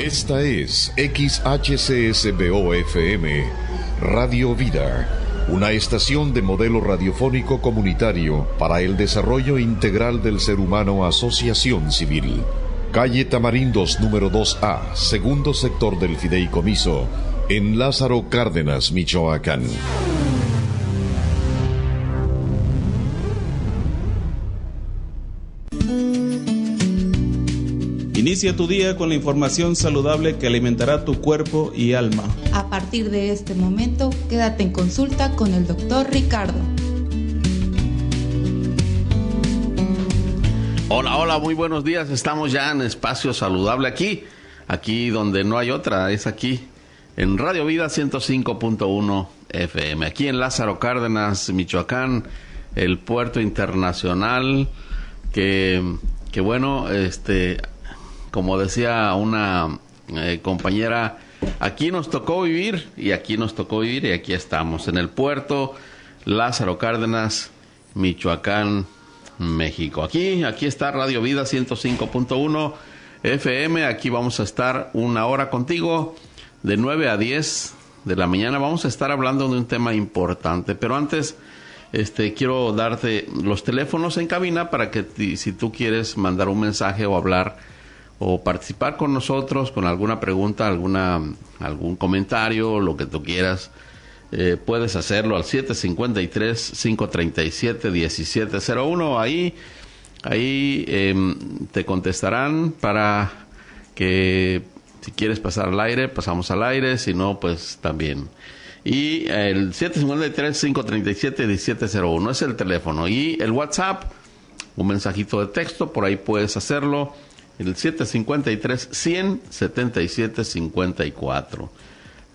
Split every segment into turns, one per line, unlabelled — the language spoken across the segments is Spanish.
Esta es XHCSBO-FM, Radio Vida, una estación de modelo radiofónico comunitario para el desarrollo integral del ser humano, asociación civil. Calle Tamarindos número 2A, segundo sector del Fideicomiso, en Lázaro Cárdenas, Michoacán.
Inicia tu día con la información saludable que alimentará tu cuerpo y alma.
A partir de este momento, quédate en consulta con el Dr. Ricardo.
Hola, muy buenos días. Estamos ya en Espacio Saludable aquí donde no hay otra, es aquí en Radio Vida 105.1 FM, aquí en Lázaro Cárdenas, Michoacán, el puerto internacional que bueno, como decía una compañera, aquí nos tocó vivir y aquí estamos en el puerto Lázaro Cárdenas, Michoacán, México. Aquí está Radio Vida 105.1 FM. Aquí vamos a estar una hora contigo de 9 a 10 de la mañana. Vamos a estar hablando de un tema importante, pero antes quiero darte los teléfonos en cabina para que si tú quieres mandar un mensaje o hablar o participar con nosotros con alguna pregunta, algún comentario, lo que tú quieras, puedes hacerlo al 753-537-1701. Ahí te contestarán para que si quieres pasar al aire, pasamos al aire, si no, pues también. Y el 753-537-1701 es el teléfono. Y el WhatsApp, un mensajito de texto, por ahí puedes hacerlo. El 753-100-7754.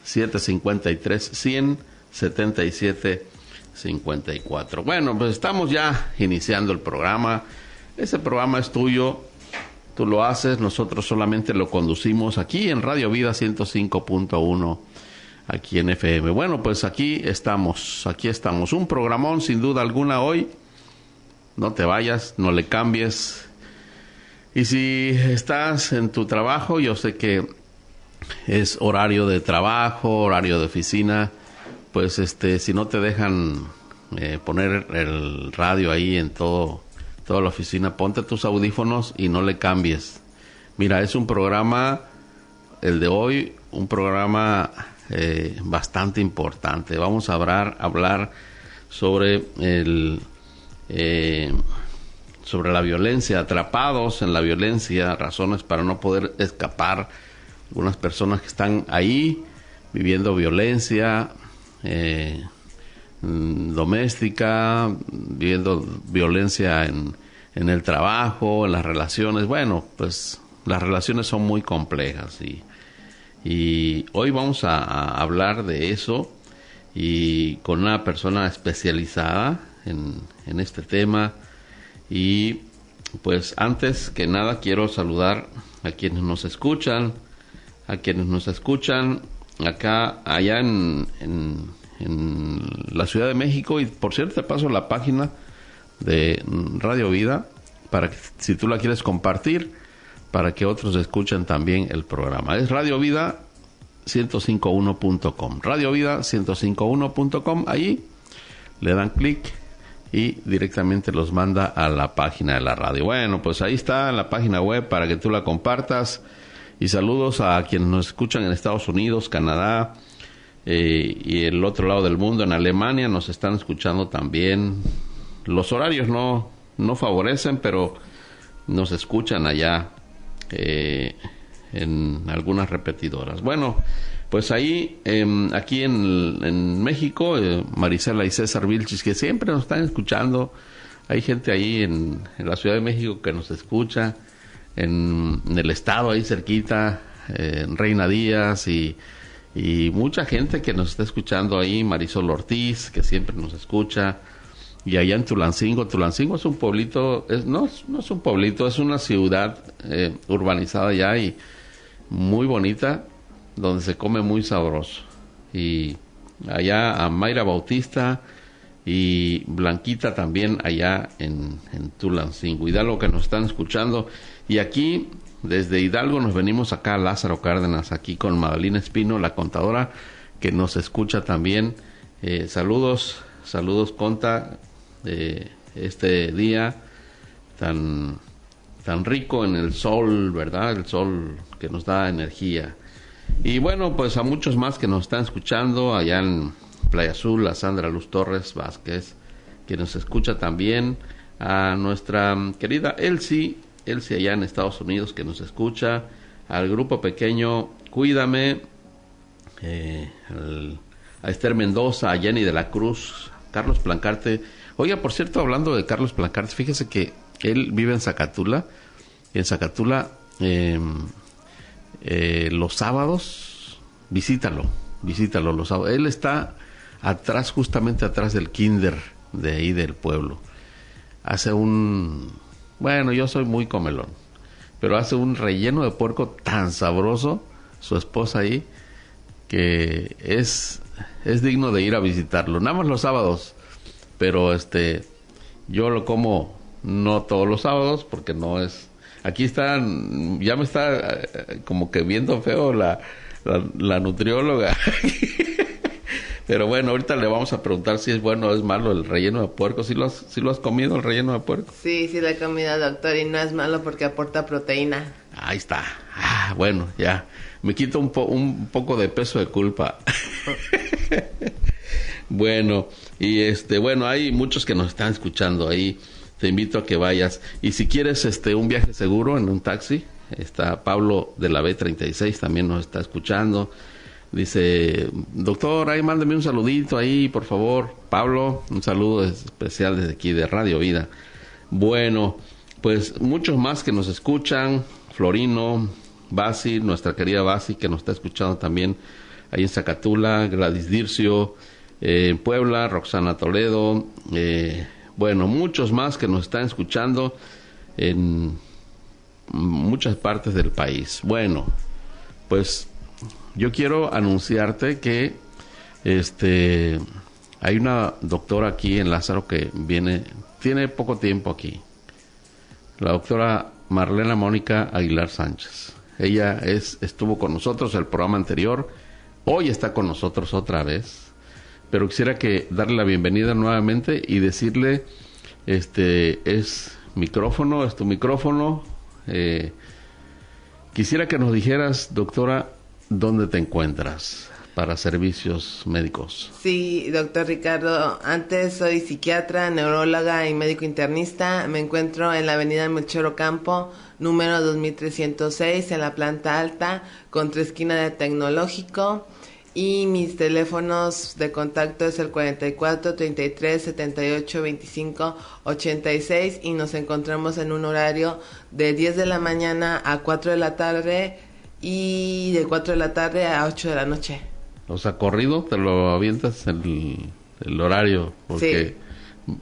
753-100-7754. Bueno, pues estamos ya iniciando el programa. Ese programa es tuyo, tú lo haces, nosotros solamente lo conducimos aquí en Radio Vida 105.1, aquí en FM. Bueno, pues aquí estamos. Un programón sin duda alguna hoy. No te vayas, no le cambies. Y si estás en tu trabajo, yo sé que es horario de trabajo, horario de oficina, pues si no te dejan poner el radio ahí en toda la oficina, ponte tus audífonos y no le cambies. Mira, es un programa, el de hoy, un programa bastante importante. Vamos a hablar sobre sobre la violencia, atrapados en la violencia, razones para no poder escapar. Algunas personas que están ahí viviendo violencia doméstica, viviendo violencia en el trabajo, en las relaciones. Bueno, pues las relaciones son muy complejas y hoy vamos a hablar de eso y con una persona especializada en este tema. Y pues antes que nada quiero saludar a quienes nos escuchan allá en la Ciudad de México. Y por cierto, te paso la página de Radio Vida para que si tú la quieres compartir, para que otros escuchen también el programa. Es Radio Vida 1051.com, Radio Vida 1051.com. Ahí le dan clic y directamente los manda a la página de la radio. Bueno, pues ahí está la página web para que tú la compartas. Y saludos a quienes nos escuchan en Estados Unidos, Canadá y el otro lado del mundo, en Alemania, nos están escuchando también. Los horarios no favorecen, pero nos escuchan allá en algunas repetidoras. Bueno, pues ahí, aquí en México, Marisela y César Vilchis, que siempre nos están escuchando. Hay gente ahí en la Ciudad de México que nos escucha, en el estado ahí cerquita, en Reina Díaz, y mucha gente que nos está escuchando ahí, Marisol Ortiz, que siempre nos escucha, y allá en Tulancingo. Tulancingo es un pueblito, no es un pueblito, es una ciudad urbanizada ya y muy bonita, donde se come muy sabroso. Y allá a Mayra Bautista y Blanquita también allá en Tulancingo. Y da lo que nos están escuchando. Y aquí, desde Hidalgo, nos venimos acá a Lázaro Cárdenas, aquí con Madalina Espino, la contadora, que nos escucha también. Saludos, Conta, este día tan rico en el sol, ¿verdad? El sol que nos da energía. Y bueno, pues a muchos más que nos están escuchando allá en Playa Azul, a Sandra Luz Torres Vázquez, que nos escucha también, a nuestra querida Elsie allá en Estados Unidos, que nos escucha, al grupo pequeño Cuídame, a Esther Mendoza, a Jenny de la Cruz, Carlos Plancarte. Oiga, por cierto, hablando de Carlos Plancarte, fíjese que él vive en Zacatula. En Zacatula, los sábados, visítalo los sábados. Él está atrás, justamente atrás del kinder de ahí del pueblo. Hace bueno, yo soy muy comelón, pero hace un relleno de puerco tan sabroso, su esposa ahí, que es digno de ir a visitarlo. Nada más los sábados, pero yo lo como no todos los sábados, porque no es... Aquí ya me está como que viendo feo la nutrióloga. Pero bueno, ahorita le vamos a preguntar si es bueno o es malo el relleno de puerco. ¿Sí lo has comido, el relleno de puerco?
Sí, lo he comido, doctor, y no es malo porque aporta proteína.
Ahí está. Bueno, ya. Me quito un poco de peso de culpa. Bueno, y bueno, hay muchos que nos están escuchando ahí. Te invito a que vayas. Y si quieres un viaje seguro en un taxi, está Pablo de la B36, también nos está escuchando. Dice, doctor, ahí mándeme un saludito ahí, por favor. Pablo, un saludo especial desde aquí de Radio Vida. Bueno, pues muchos más que nos escuchan. Florino, Basi, nuestra querida Basi, que nos está escuchando también ahí en Zacatula. Gladys Dircio, en Puebla. Roxana Toledo. Bueno, muchos más que nos están escuchando en muchas partes del país. Bueno, pues yo quiero anunciarte que hay una doctora aquí en Lázaro que tiene poco tiempo aquí. La doctora Marlena Mónica Aguilar Sánchez. Ella estuvo con nosotros el programa anterior, hoy está con nosotros otra vez, pero quisiera darle la bienvenida nuevamente y decirle, es tu micrófono. Quisiera que nos dijeras, doctora, ¿dónde te encuentras para servicios médicos?
Sí, doctor Ricardo, antes soy psiquiatra, neuróloga y médico internista. Me encuentro en la avenida Melchor Ocampo, número 2306, en la planta alta, contra esquina de Tecnológico. Y mis teléfonos de contacto es el 44 33 78 25 86 y nos encontramos en un horario de 10 de la mañana a 4 de la tarde y de 4 de la tarde a 8 de la noche.
O sea, corrido, te lo avientas el horario, porque sí.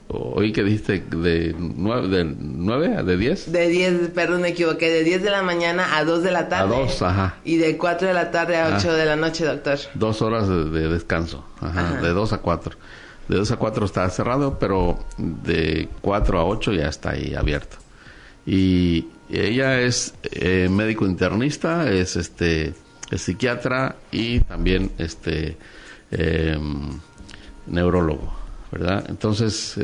Oí que dijiste de 9 a de 10.
De 10, perdón, me equivoqué, de 10 de la mañana a 2 de la tarde.
A 2, ajá.
Y de 4 de la tarde a 8 de la noche, doctor. 2
horas de descanso, ajá, de 2 a 4. De 2 a 4 está cerrado, pero de 4 a 8 ya está ahí abierto. Y ella es médico internista, es psiquiatra y también neurólogo, ¿verdad? Entonces,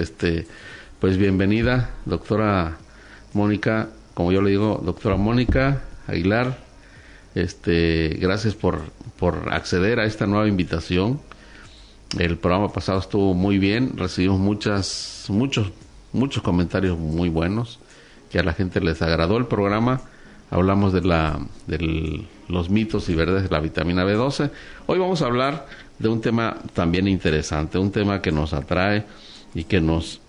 pues bienvenida, doctora Mónica, como yo le digo, doctora Mónica Aguilar. Gracias por acceder a esta nueva invitación. El programa pasado estuvo muy bien, recibimos muchos comentarios muy buenos, que a la gente les agradó el programa. Hablamos de los mitos y verdades de la vitamina B12. Hoy vamos a hablar de un tema también interesante, un tema que nos atrae y que nos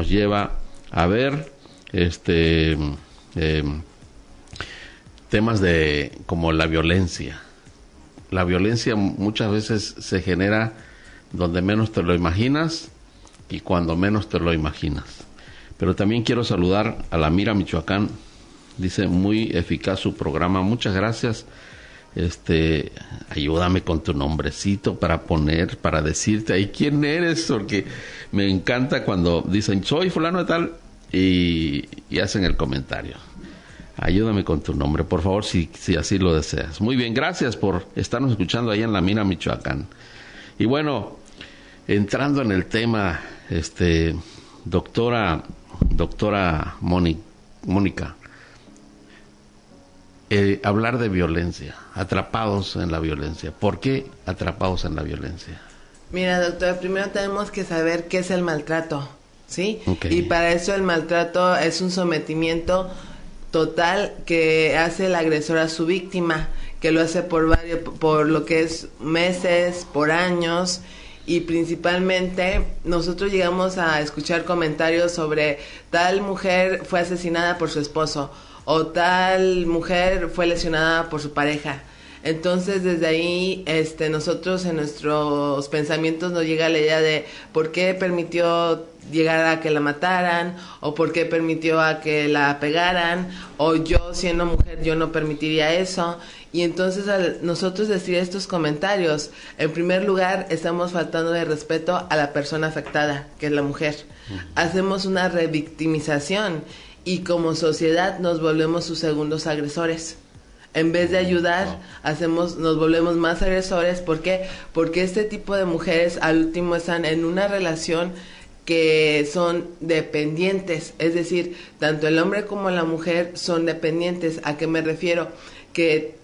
lleva a ver temas como la violencia. La violencia muchas veces se genera donde menos te lo imaginas y cuando menos te lo imaginas. Pero también quiero saludar a la Mira Michoacán. Dice, muy eficaz su programa, muchas gracias. Ayúdame con tu nombrecito para decirte ahí quién eres, porque me encanta cuando dicen soy fulano de tal y hacen el comentario. Ayúdame con tu nombre, por favor, si así lo deseas. Muy bien, gracias por estarnos escuchando ahí en La Mina, Michoacán. Y bueno, entrando en el tema, doctora Mónica, hablar de violencia, atrapados en la violencia. ¿Por qué atrapados en la violencia?
Mira, doctora, primero tenemos que saber qué es el maltrato, ¿sí?
Okay.
Y para eso el maltrato es un sometimiento total que hace el agresor a su víctima, que lo hace por lo que es meses, por años, y principalmente nosotros llegamos a escuchar comentarios sobre tal mujer fue asesinada por su esposo o tal mujer fue lesionada por su pareja. Entonces desde ahí nosotros en nuestros pensamientos nos llega la idea de por qué permitió llegar a que la mataran, o por qué permitió a que la pegaran, o yo siendo mujer yo no permitiría eso. Y entonces al nosotros decir estos comentarios, en primer lugar estamos faltando de respeto a la persona afectada, que es la mujer. Hacemos una revictimización y como sociedad nos volvemos sus segundos agresores. En vez de ayudar, nos volvemos más agresores. ¿Por qué? Porque este tipo de mujeres al último están en una relación que son dependientes, es decir, tanto el hombre como la mujer son dependientes. ¿A qué me refiero? Que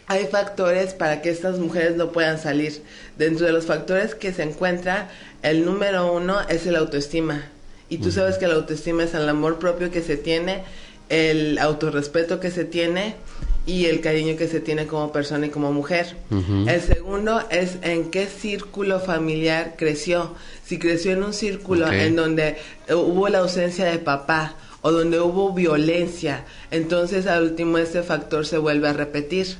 hay factores para que estas mujeres no puedan salir. Dentro de los factores que se encuentra, el número 1 es el autoestima. Y tú sabes que la autoestima es el amor propio que se tiene, el autorrespeto que se tiene y el cariño que se tiene como persona y como mujer. El segundo es en qué círculo familiar creció. Si creció en un círculo en donde hubo la ausencia de papá o donde hubo violencia, entonces al último este factor se vuelve a repetir.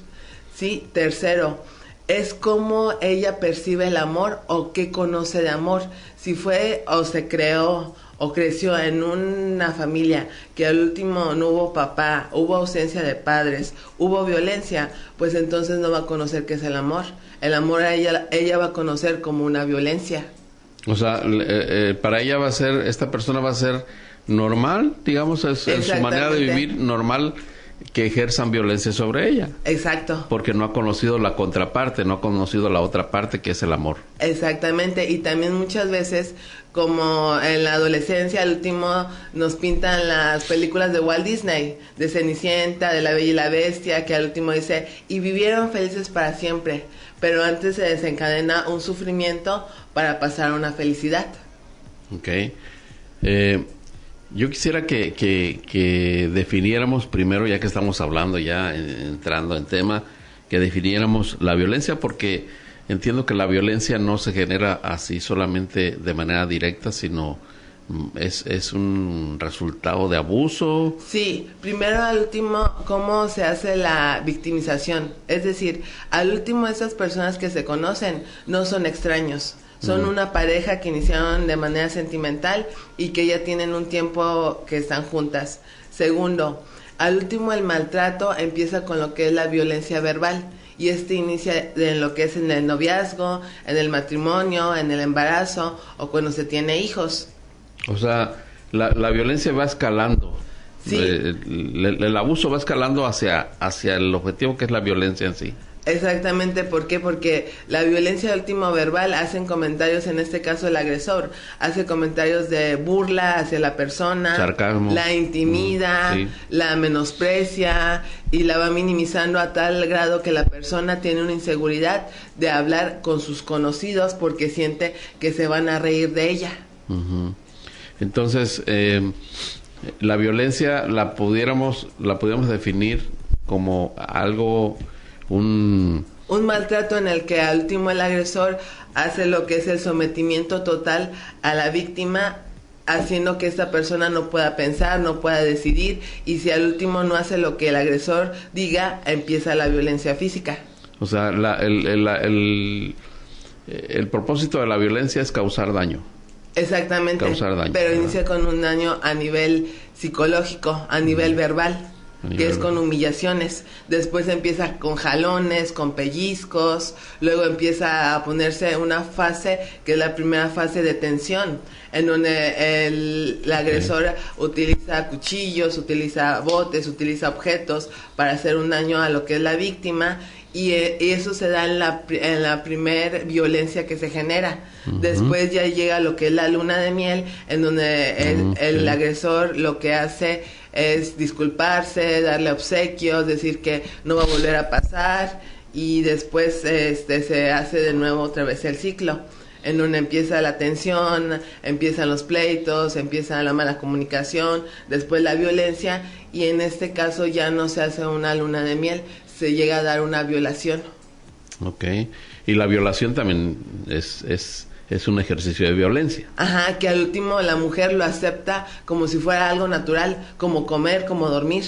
¿Sí? Tercero, es cómo ella percibe el amor o qué conoce de amor. Si fue o se creó o creció en una familia que al último no hubo papá, hubo ausencia de padres, hubo violencia, pues entonces no va a conocer qué es el amor. El amor a ella va a conocer como una violencia. O sea,
para ella esta persona va a ser normal, digamos, es su manera de vivir normal, que ejerzan violencia sobre ella.
Exacto.
Porque no ha conocido la contraparte, no ha conocido la otra parte que es el amor.
Exactamente, y también muchas veces, como en la adolescencia, al último nos pintan las películas de Walt Disney, de Cenicienta, de La Bella y la Bestia, que al último dice, y vivieron felices para siempre, pero antes se desencadena un sufrimiento para pasar a una felicidad.
Ok. Yo quisiera que definiéramos primero, ya que estamos hablando, ya entrando en tema, que definiéramos la violencia, porque entiendo que la violencia no se genera así solamente de manera directa, sino es un resultado de abuso.
Sí, primero al último, ¿cómo se hace la victimización? Es decir, al último esas personas que se conocen no son extraños. Son una pareja que iniciaron de manera sentimental y que ya tienen un tiempo que están juntas. Segundo, al último el maltrato empieza con lo que es la violencia verbal. Y inicia en lo que es en el noviazgo, en el matrimonio, en el embarazo o cuando se tiene hijos.
O sea, la violencia va escalando.
Sí.
El abuso va escalando hacia el objetivo que es la violencia en sí.
Exactamente, ¿por qué? Porque la violencia último verbal hacen comentarios, en este caso el agresor, hace comentarios de burla hacia la persona,
sarcasmo,
la intimida, la menosprecia y la va minimizando a tal grado que la persona tiene una inseguridad de hablar con sus conocidos porque siente que se van a reír de ella.
Entonces, la violencia la pudiéramos definir como algo... Un
maltrato en el que al último el agresor hace lo que es el sometimiento total a la víctima, haciendo que esta persona no pueda pensar, no pueda decidir, y si al último no hace lo que el agresor diga, empieza la violencia física.
O sea, el propósito de la violencia es causar daño.
Exactamente,
causar daño,
pero
¿verdad?
Inicia con un daño a nivel psicológico, a nivel verbal. que es con humillaciones. Después empieza con jalones, con pellizcos, luego empieza a ponerse una fase que es la primera fase de tensión, en donde el agresor utiliza cuchillos, utiliza botes, utiliza objetos para hacer un daño a lo que es la víctima, y eso se da en la primer violencia que se genera. Después ya llega lo que es la luna de miel, en donde el agresor lo que hace es disculparse, darle obsequios, decir que no va a volver a pasar, y después se hace de nuevo otra vez el ciclo, en donde empieza la tensión, empiezan los pleitos, empieza la mala comunicación, después la violencia, y en este caso ya no se hace una luna de miel, se llega a dar una violación.
Ok, y la violación también es un ejercicio de violencia.
Ajá, que al último la mujer lo acepta como si fuera algo natural, como comer, como dormir.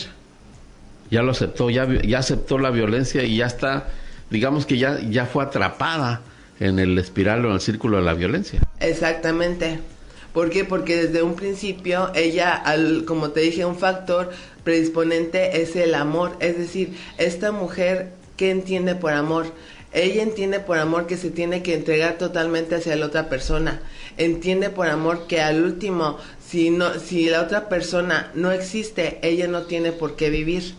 Ya lo aceptó, ya aceptó la violencia y ya está, digamos que ya fue atrapada en el espiral o en el círculo de la violencia.
Exactamente. ¿Por qué? Porque desde un principio ella, como te dije, un factor predisponente es el amor. Es decir, esta mujer, ¿qué entiende por amor? Ella entiende por amor que se tiene que entregar totalmente hacia la otra persona. Entiende por amor que al último, si la otra persona no existe, ella no tiene por qué vivir.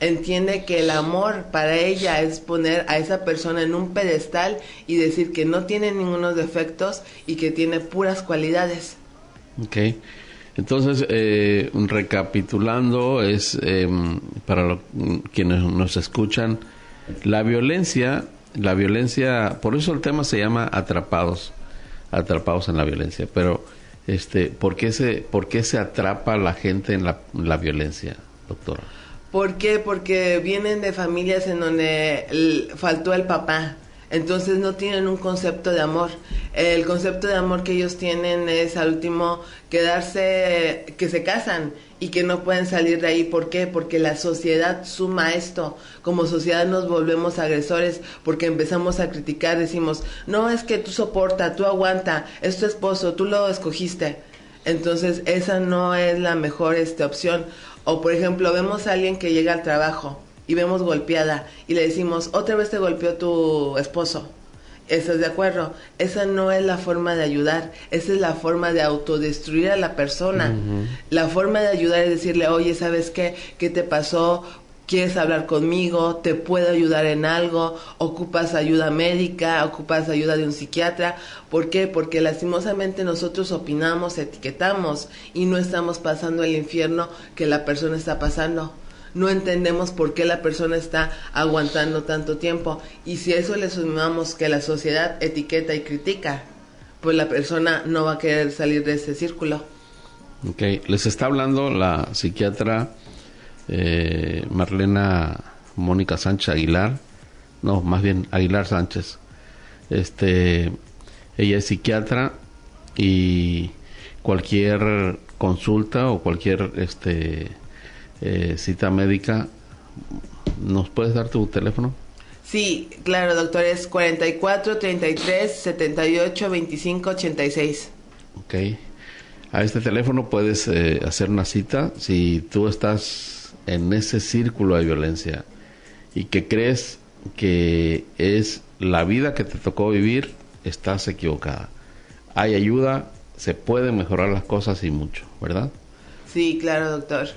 Entiende que el amor para ella es poner a esa persona en un pedestal y decir que no tiene ningunos defectos y que tiene puras cualidades.
Ok. Entonces, recapitulando, para quienes nos escuchan, la violencia, por eso el tema se llama atrapados en la violencia. Pero, ¿por qué se atrapa a la gente en la violencia, doctora?
¿Por qué? Porque vienen de familias en donde faltó el papá. Entonces no tienen un concepto de amor. El concepto de amor que ellos tienen es al último que se casan y que no pueden salir de ahí. ¿Por qué? Porque la sociedad suma esto. Como sociedad nos volvemos agresores porque empezamos a criticar, decimos, no, es que tú soporta, tú aguanta, es tu esposo, tú lo escogiste. Entonces esa no es la mejor opción. O por ejemplo, vemos a alguien que llega al trabajo y vemos golpeada y le decimos, otra vez te golpeó tu esposo. ¿Estás de acuerdo? Esa no es la forma de ayudar, esa es la forma de autodestruir a la persona. La forma de ayudar es decirle, oye, ¿sabes qué? ¿Qué te pasó? ¿Quieres hablar conmigo? ¿Te puedo ayudar en algo? ¿Ocupas ayuda médica? ¿Ocupas ayuda de un psiquiatra? ¿Por qué? Porque lastimosamente nosotros opinamos, etiquetamos y no estamos pasando el infierno que la persona está pasando. No entendemos por qué la persona está aguantando tanto tiempo. Y si a eso le sumamos que la sociedad etiqueta y critica, pues la persona no va a querer salir de ese círculo.
Ok, les está hablando la psiquiatra Marlena Mónica Sánchez Aguilar, no, más bien Aguilar Sánchez. Ella es psiquiatra y cualquier consulta o cualquier cita médica, ¿nos puedes dar tu teléfono?
Sí, claro, doctor, es 44 33 78 25 86.
Ok, a este teléfono puedes hacer una cita si tú estás en ese círculo de violencia y que crees que es la vida que te tocó vivir, estás equivocada. Hay ayuda, se pueden mejorar las cosas y mucho, ¿verdad?
Sí, claro, doctor.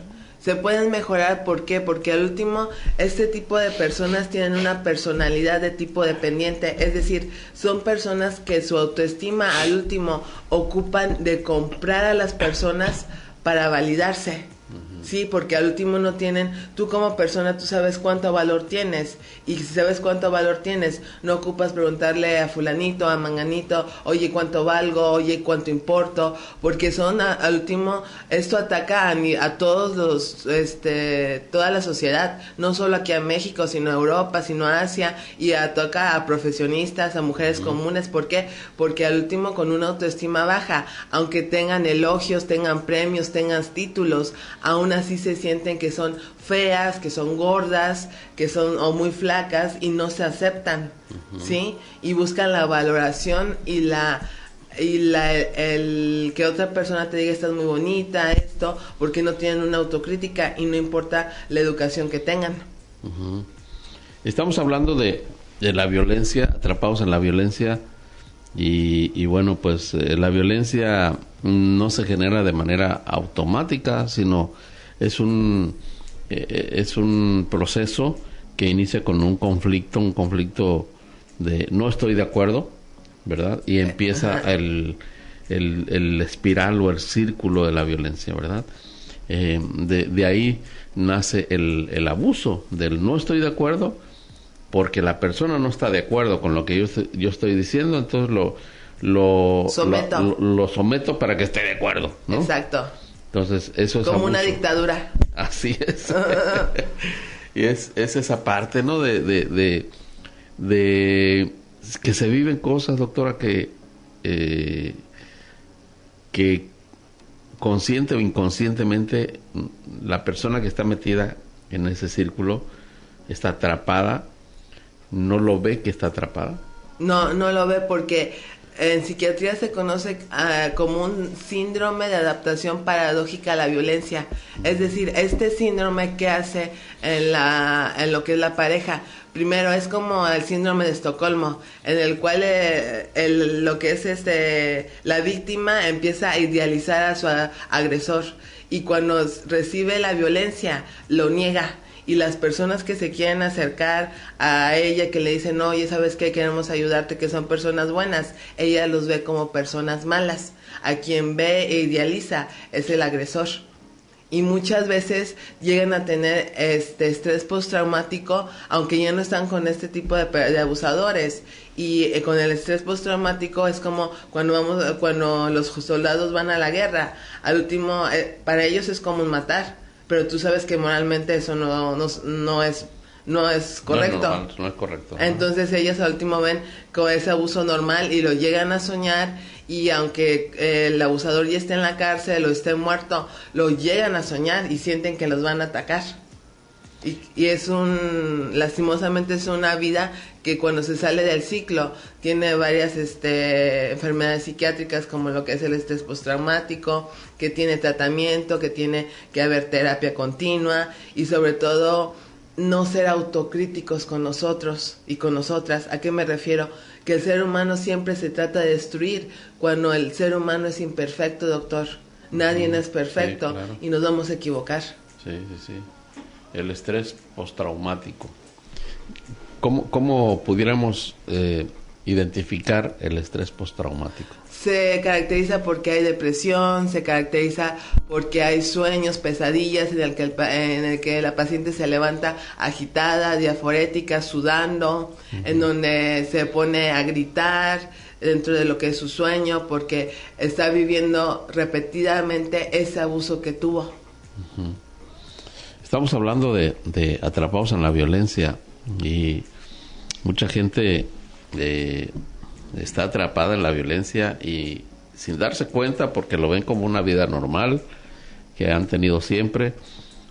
Se pueden mejorar, ¿por qué? Porque al último, este tipo de personas tienen una personalidad de tipo dependiente, es decir, son personas que su autoestima al último ocupan de comprar a las personas para validarse. Sí, porque al último no tienen, tú como persona, tú sabes cuánto valor tienes, y si sabes cuánto valor tienes, no ocupas preguntarle a fulanito, a manganito, oye, cuánto valgo, oye, cuánto importo, porque son, al último, esto ataca a todos los, toda la sociedad, no solo aquí a México, sino a Europa, sino a Asia, y ataca a profesionistas, a mujeres comunes. ¿Por qué? Porque al último, con una autoestima baja, aunque tengan elogios, tengan premios, tengan títulos, aún así se sienten que son feas, que son gordas, que son o muy flacas y no se aceptan, ¿sí? Y buscan la valoración y y el que otra persona te diga estás muy bonita, esto, porque no tienen una autocrítica y no importa la educación que tengan.
Uh-huh. Estamos hablando de la violencia, atrapados en la violencia y bueno, pues la violencia no se genera de manera automática, sino es un proceso que inicia con un conflicto de no estoy de acuerdo, ¿verdad? Y empieza el espiral o el círculo de la violencia, ¿verdad? De ahí nace el abuso del no estoy de acuerdo, porque la persona no está de acuerdo con lo que yo estoy diciendo, entonces lo someto para que esté de acuerdo, ¿no?
Exacto.
Entonces, eso es
como
abuso.
Una dictadura.
Así es. Y es esa parte, ¿no? De que se viven cosas, doctora, que consciente o inconscientemente la persona que está metida en ese círculo está atrapada, no lo ve que está atrapada.
No lo ve porque en psiquiatría se conoce como un síndrome de adaptación paradójica a la violencia. Es decir, este síndrome que hace en lo que es la pareja, primero es como el síndrome de Estocolmo, en el cual lo que es la víctima empieza a idealizar a su agresor y cuando recibe la violencia lo niega. Y las personas que se quieren acercar a ella, que le dicen, oye, ¿sabes qué? Queremos ayudarte, que son personas buenas, ella los ve como personas malas. A quien ve e idealiza es el agresor. Y muchas veces llegan a tener estrés postraumático, aunque ya no están con este tipo de abusadores. Y con el estrés postraumático es como cuando los soldados van a la guerra. Al último, para ellos es como un matar. Pero tú sabes que moralmente eso no es correcto.
No es correcto.
Entonces ellas al último ven con ese abuso normal y lo llegan a soñar y aunque el abusador ya esté en la cárcel o esté muerto, lo llegan a soñar y sienten que los van a atacar. Y lastimosamente es una vida que cuando se sale del ciclo tiene varias enfermedades psiquiátricas como lo que es el estrés postraumático, que tiene tratamiento, que tiene que haber terapia continua y sobre todo no ser autocríticos con nosotros y con nosotras. ¿A qué me refiero? Que el ser humano siempre se trata de destruir cuando el ser humano es imperfecto, doctor. Nadie es perfecto, sí, claro. Y nos vamos a equivocar.
Sí. El estrés postraumático. ¿Cómo pudiéramos identificar el estrés postraumático?
Se caracteriza porque hay depresión, se caracteriza porque hay sueños, pesadillas en el que la paciente se levanta agitada, diaforética, sudando, en donde se pone a gritar dentro de lo que es su sueño porque está viviendo repetidamente ese abuso que tuvo.
Estamos hablando de atrapados en la violencia y mucha gente está atrapada en la violencia y sin darse cuenta porque lo ven como una vida normal que han tenido siempre.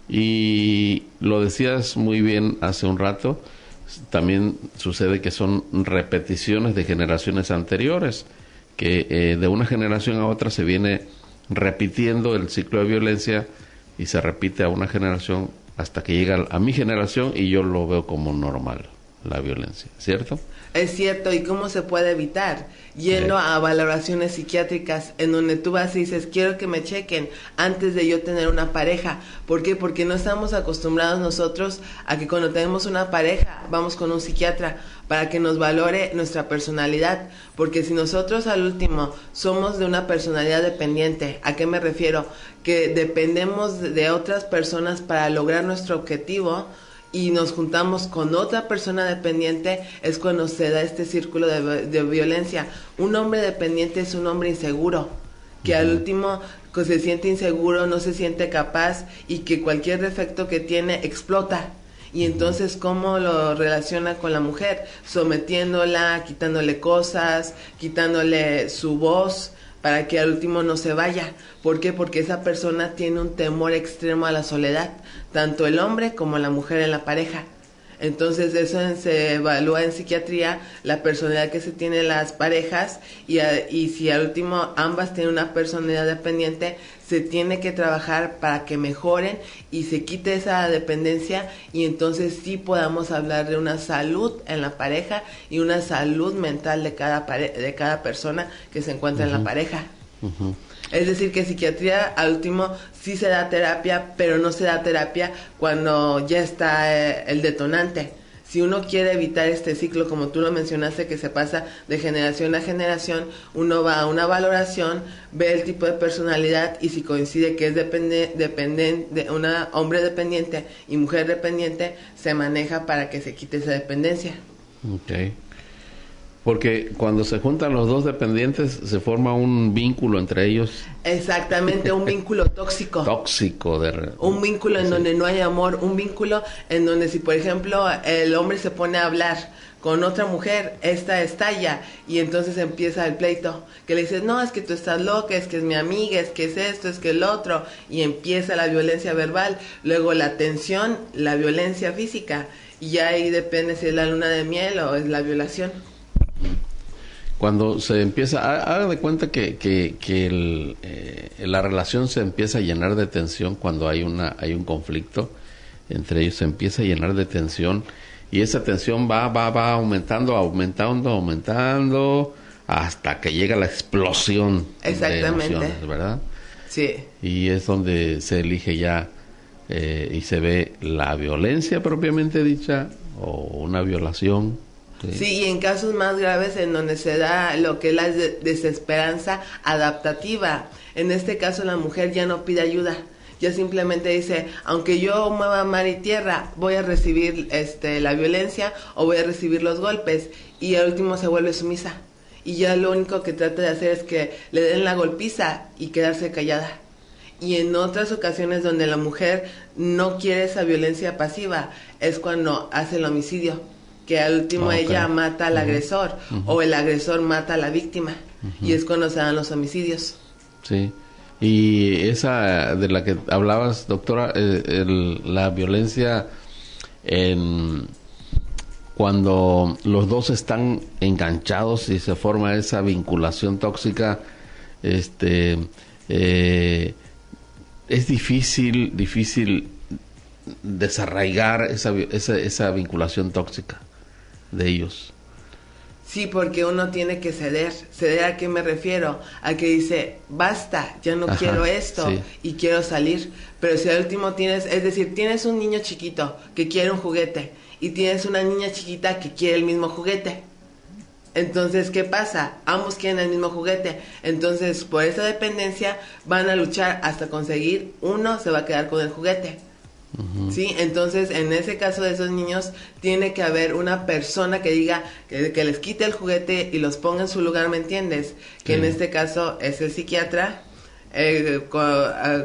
Y lo decías muy bien hace un rato, también sucede que son repeticiones de generaciones anteriores, que de una generación a otra se viene repitiendo el ciclo de violencia y se repite a una generación hasta que llega a mi generación y yo lo veo como normal, la violencia, ¿cierto?
Es cierto, ¿y cómo se puede evitar? Yendo a valoraciones psiquiátricas en donde tú vas y dices, quiero que me chequen antes de yo tener una pareja. ¿Por qué? Porque no estamos acostumbrados nosotros a que cuando tenemos una pareja vamos con un psiquiatra para que nos valore nuestra personalidad. Porque si nosotros al último somos de una personalidad dependiente, ¿a qué me refiero? Que dependemos de otras personas para lograr nuestro objetivo y nos juntamos con otra persona dependiente, es cuando se da este círculo de violencia. Un hombre dependiente es un hombre inseguro, que al último se siente inseguro, no se siente capaz y que cualquier defecto que tiene explota. Y entonces, ¿cómo lo relaciona con la mujer? Sometiéndola, quitándole cosas, quitándole su voz, para que al último no se vaya. ¿Por qué? Porque esa persona tiene un temor extremo a la soledad, tanto el hombre como la mujer en la pareja. Entonces eso se evalúa en psiquiatría, la personalidad que se tiene en las parejas, y si al último ambas tienen una personalidad dependiente, se tiene que trabajar para que mejoren y se quite esa dependencia, y entonces sí podamos hablar de una salud en la pareja y una salud mental de cada persona que se encuentra en la pareja. Es decir, que psiquiatría al último sí se da terapia, pero no se da terapia cuando ya está el detonante. Si uno quiere evitar este ciclo, como tú lo mencionaste, que se pasa de generación a generación, uno va a una valoración, ve el tipo de personalidad, y si coincide que es de una hombre dependiente y mujer dependiente, se maneja para que se quite esa dependencia.
Okay. Porque cuando se juntan los dos dependientes se forma un vínculo entre ellos.
Exactamente, un vínculo tóxico. Un vínculo en donde no hay amor, un vínculo en donde si por ejemplo el hombre se pone a hablar con otra mujer, esta estalla y entonces empieza el pleito, que le dices, no, es que tú estás loca, es que es mi amiga, es que es esto, es que el otro, y empieza la violencia verbal, luego la tensión, la violencia física, y ya ahí depende si es la luna de miel o es la violación.
Cuando se empieza, haga de cuenta que la relación se empieza a llenar de tensión cuando hay un conflicto entre ellos, se empieza a llenar de tensión, y esa tensión va aumentando hasta que llega la explosión.
Exactamente.
De emociones, ¿verdad?
Sí.
Y es donde se elige ya y se ve la violencia propiamente dicha o una violación.
Sí, y en casos más graves en donde se da lo que es la desesperanza adaptativa. En este caso la mujer ya no pide ayuda, ya simplemente dice, aunque yo mueva mar y tierra, voy a recibir la violencia o voy a recibir los golpes, y al último se vuelve sumisa. Y ya lo único que trata de hacer es que le den la golpiza y quedarse callada. Y en otras ocasiones donde la mujer no quiere esa violencia pasiva, es cuando hace el homicidio, que al último ella mata al agresor, o el agresor mata a la víctima, y es cuando se dan los homicidios.
Sí, y esa de la que hablabas, doctora, la violencia cuando los dos están enganchados y se forma esa vinculación tóxica, es difícil desarraigar esa vinculación tóxica de ellos.
Sí, porque uno tiene que ceder. ¿Ceder a qué me refiero? A que dice, basta, ya no quiero esto, sí, y quiero salir. Pero si al último tienes un niño chiquito que quiere un juguete y tienes una niña chiquita que quiere el mismo juguete, entonces ¿qué pasa? Ambos quieren el mismo juguete. Entonces por esa dependencia van a luchar hasta conseguir, uno se va a quedar con el juguete. Sí, entonces en ese caso de esos niños tiene que haber una persona que diga que les quite el juguete y los ponga en su lugar, ¿me entiendes? Que en este caso es el psiquiatra,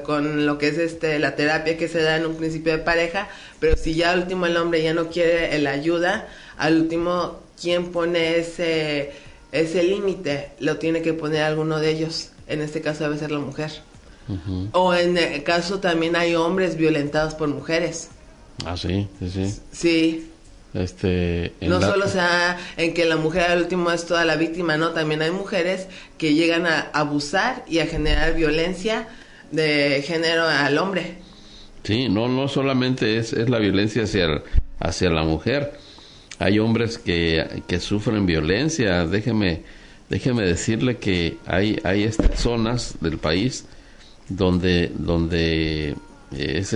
con lo que es la terapia que se da en un principio de pareja. Pero si ya al último el hombre ya no quiere la ayuda, al último quien pone ese límite lo tiene que poner alguno de ellos. En este caso debe ser la mujer. O en el caso también hay hombres violentados por mujeres.
Ah, sí.
Sí. No solo sea en que la mujer al último es toda la víctima, no, también hay mujeres que llegan a abusar y a generar violencia de género al hombre.
Sí, no solamente es la violencia hacia la mujer. Hay hombres que sufren violencia. Déjeme decirle que hay zonas del país donde es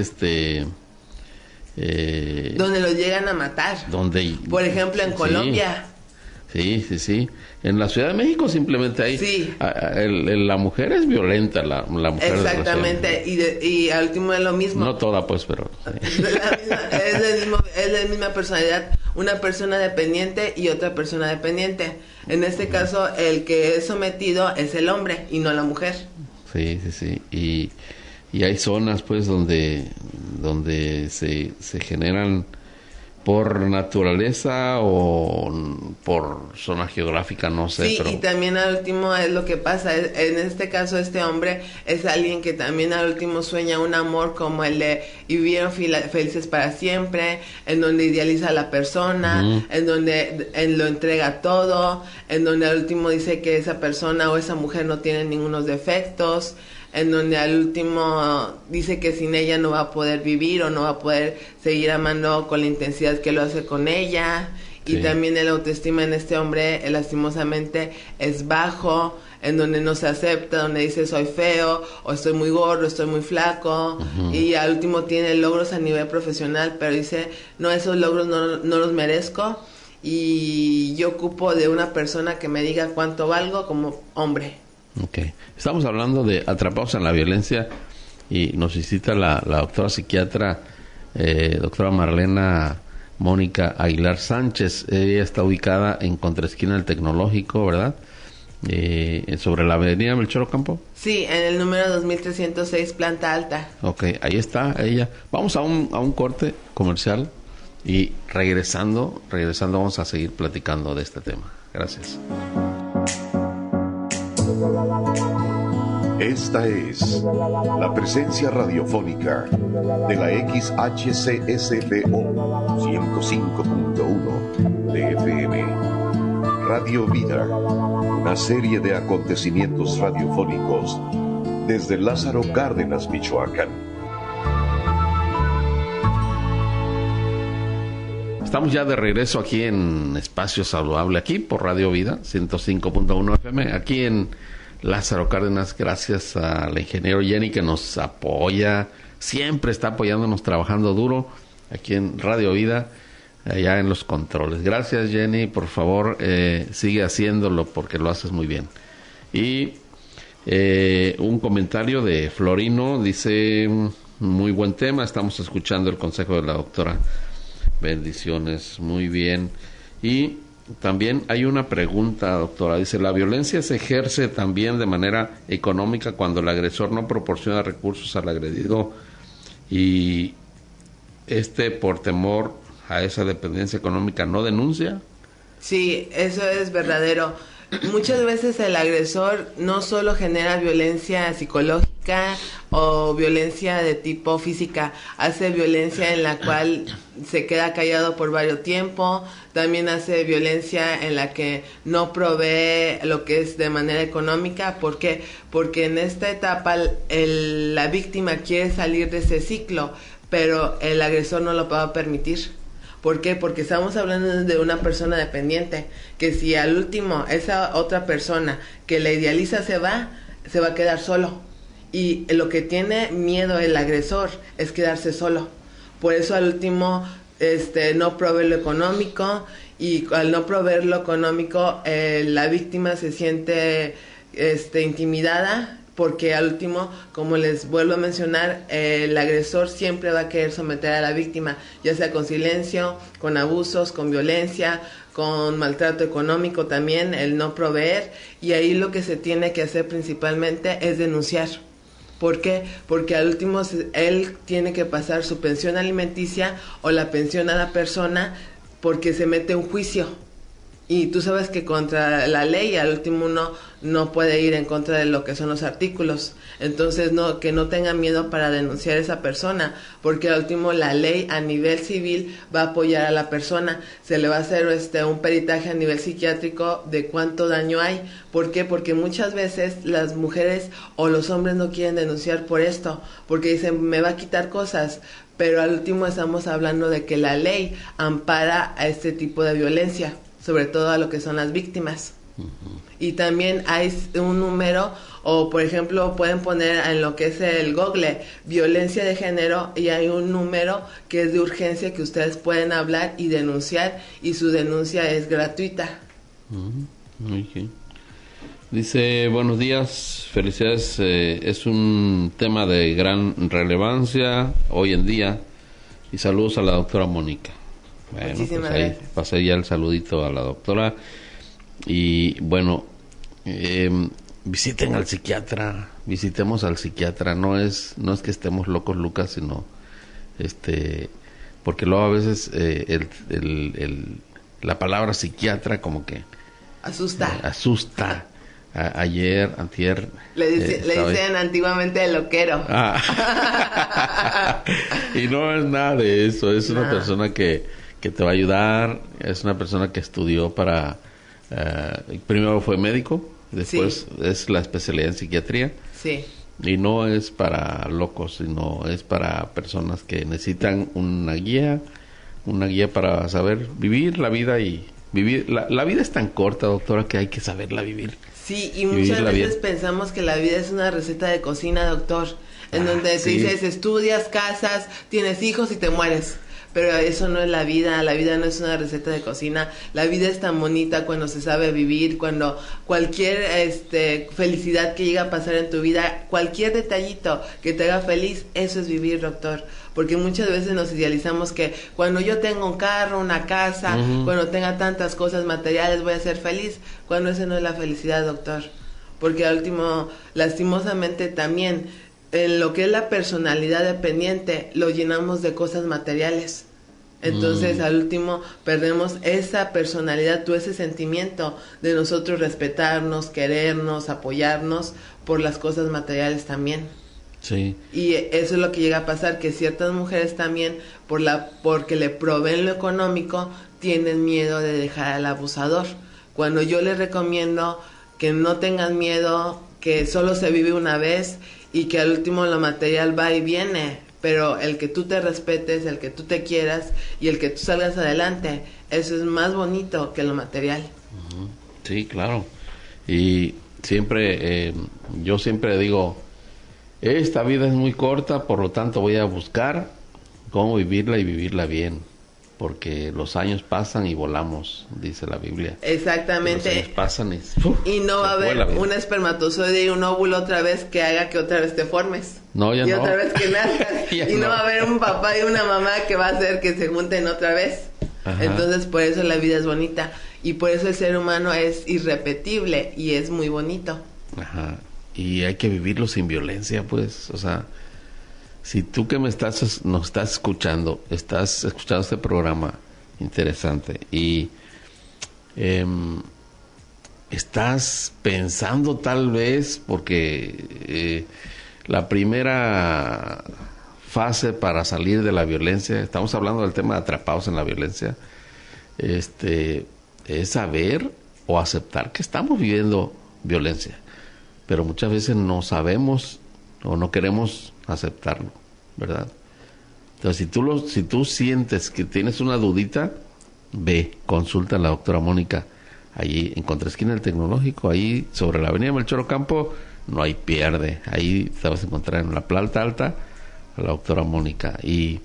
donde los llegan a matar, por ejemplo en Colombia.
Sí. En la Ciudad de México simplemente hay la mujer es violenta, la mujer.
Exactamente, y al último es lo mismo.
No toda, pues, pero
es la misma personalidad, una persona dependiente y otra persona dependiente. En este caso el que es sometido es el hombre y no la mujer.
Sí. Y hay zonas, pues, donde se generan por naturaleza o por zona geográfica, no sé.
Sí, pero... y también al último es lo que pasa, en este caso este hombre es alguien que también al último sueña un amor como el de y vivieron felices para siempre, en donde idealiza a la persona, en donde lo entrega todo, en donde al último dice que esa persona o esa mujer no tiene ningunos defectos, en donde al último dice que sin ella no va a poder vivir o no va a poder seguir amando con la intensidad que lo hace con ella. Sí. Y también el autoestima en este hombre lastimosamente es bajo, en donde no se acepta, donde dice soy feo, o estoy muy gordo, estoy muy flaco, y al último tiene logros a nivel profesional, pero dice, no, esos logros no los merezco, y yo ocupo de una persona que me diga cuánto valgo como hombre.
Okay. Estamos hablando de atrapados en la violencia y nos visita la doctora psiquiatra, doctora Marlena Mónica Aguilar Sánchez. Ella está ubicada en contraesquina del Tecnológico, ¿verdad? Sobre la avenida Melchor Ocampo.
Sí, en el número 2306, planta alta.
Ok, ahí está ella. Vamos a un corte comercial y regresando vamos a seguir platicando de este tema. Gracias.
Esta es la presencia radiofónica de la XHCSPO 105.1 de FM. Radio Vida, una serie de acontecimientos radiofónicos desde Lázaro Cárdenas, Michoacán.
Estamos ya de regreso aquí en Espacio Saludable, aquí por Radio Vida 105.1 FM, aquí en Lázaro Cárdenas, gracias al ingeniero Jenny que nos apoya, siempre está apoyándonos, trabajando duro aquí en Radio Vida, allá en los controles. Gracias, Jenny, por favor, sigue haciéndolo porque lo haces muy bien. Y un comentario de Florino, dice, muy buen tema, estamos escuchando el consejo de la doctora, bendiciones, muy bien. Y también hay una pregunta, doctora. Dice, ¿la violencia se ejerce también de manera económica cuando el agresor no proporciona recursos al agredido y por temor a esa dependencia económica no denuncia?
Sí, eso es verdadero. Muchas veces el agresor no solo genera violencia psicológica o violencia de tipo física, hace violencia en la cual se queda callado por varios tiempo, también hace violencia en la que no provee lo que es de manera económica. ¿Por qué? Porque en esta etapa la víctima quiere salir de ese ciclo, pero el agresor no lo va a permitir. ¿Por qué? Porque estamos hablando de una persona dependiente, que si al último esa otra persona que la idealiza se va a quedar solo. Y lo que tiene miedo el agresor es quedarse solo. Por eso al último no provee lo económico, y al no proveer lo económico la víctima se siente intimidada, porque al último, como les vuelvo a mencionar, el agresor siempre va a querer someter a la víctima, ya sea con silencio, con abusos, con violencia, con maltrato económico también, el no proveer, y ahí lo que se tiene que hacer principalmente es denunciar. ¿Por qué? Porque al último él tiene que pasar su pensión alimenticia o la pensión a la persona, porque se mete un juicio. Y tú sabes que contra la ley al último uno no puede ir en contra de lo que son los artículos. Entonces que no tenga miedo para denunciar a esa persona, porque al último la ley a nivel civil va a apoyar a la persona. Se le va a hacer un peritaje a nivel psiquiátrico de cuánto daño hay. ¿Por qué? Porque muchas veces las mujeres o los hombres no quieren denunciar por esto, porque dicen me va a quitar cosas. Pero al último estamos hablando de que la ley ampara a este tipo de violencia, sobre todo a lo que son las víctimas. Y también hay un número, o por ejemplo pueden poner en lo que es el Google violencia de género, y hay un número que es de urgencia que ustedes pueden hablar y denunciar, y su denuncia es gratuita.
Okay. Dice, buenos días, felicidades, es un tema de gran relevancia hoy en día, y saludos a la doctora Mónica. Bueno,
muchísimas
pues ahí
gracias.
pasé ya el saludito a la doctora. Y bueno, visiten al psiquiatra, visitemos al psiquiatra. No es que estemos locos, Lucas, sino porque luego a veces la palabra psiquiatra como que asusta. Ayer, antier...
Le dicen antiguamente el loquero.
Y no es nada de eso. Es una persona que te va a ayudar. Es una persona que estudió para... primero fue médico, después es la especialidad en psiquiatría.
Sí.
Y no es para locos, sino es para personas que necesitan una guía para saber vivir la vida y vivir. La vida es tan corta, doctora, que hay que saberla vivir.
Sí, y muchas veces pensamos que la vida es una receta de cocina, doctor, en donde te dices, estudias, casas, tienes hijos y te mueres. Pero eso no es la vida no es una receta de cocina. La vida es tan bonita cuando se sabe vivir, cuando cualquier felicidad que llega a pasar en tu vida, cualquier detallito que te haga feliz, eso es vivir, doctor. Porque muchas veces nos idealizamos que cuando yo tenga un carro, una casa, cuando tenga tantas cosas materiales voy a ser feliz, cuando esa no es la felicidad, doctor. Porque al último, lastimosamente también, en lo que es la personalidad dependiente, lo llenamos de cosas materiales. Entonces, al último, perdemos esa personalidad, ese sentimiento de nosotros respetarnos, querernos, apoyarnos por las cosas materiales también.
Sí.
Y eso es lo que llega a pasar, que ciertas mujeres también, porque le proveen lo económico, tienen miedo de dejar al abusador. Cuando yo les recomiendo que no tengan miedo, que solo se vive una vez y que al último lo material va y viene, pero el que tú te respetes, el que tú te quieras y el que tú salgas adelante, eso es más bonito que lo material.
Sí, claro. Y siempre, yo siempre digo, esta vida es muy corta, por lo tanto voy a buscar cómo vivirla y vivirla bien, porque los años pasan y volamos, dice la Biblia.
Exactamente.
Los años pasan
y no va a haber un espermatozoide y un óvulo otra vez que haga que otra vez te formes.
No, ya no.
Y otra vez que nazcas. Y no va a haber un papá y una mamá que va a hacer que se junten otra vez. Ajá. Entonces, por eso la vida es bonita. Y por eso el ser humano es irrepetible y es muy bonito.
Ajá. Y hay que vivirlo sin violencia, pues. O sea, si tú que nos estás escuchando, estás escuchando este programa interesante y estás pensando tal vez, porque la primera fase para salir de la violencia, estamos hablando del tema de atrapados en la violencia, es saber o aceptar que estamos viviendo violencia, pero muchas veces no sabemos o no queremos aceptarlo, ¿verdad? Entonces, si tú sientes que tienes una dudita, ve, consulta a la doctora Mónica, allí en contraesquina del Tecnológico, ahí sobre la avenida Melchor Ocampo, no hay pierde, ahí te vas a encontrar en la planta alta a la doctora Mónica y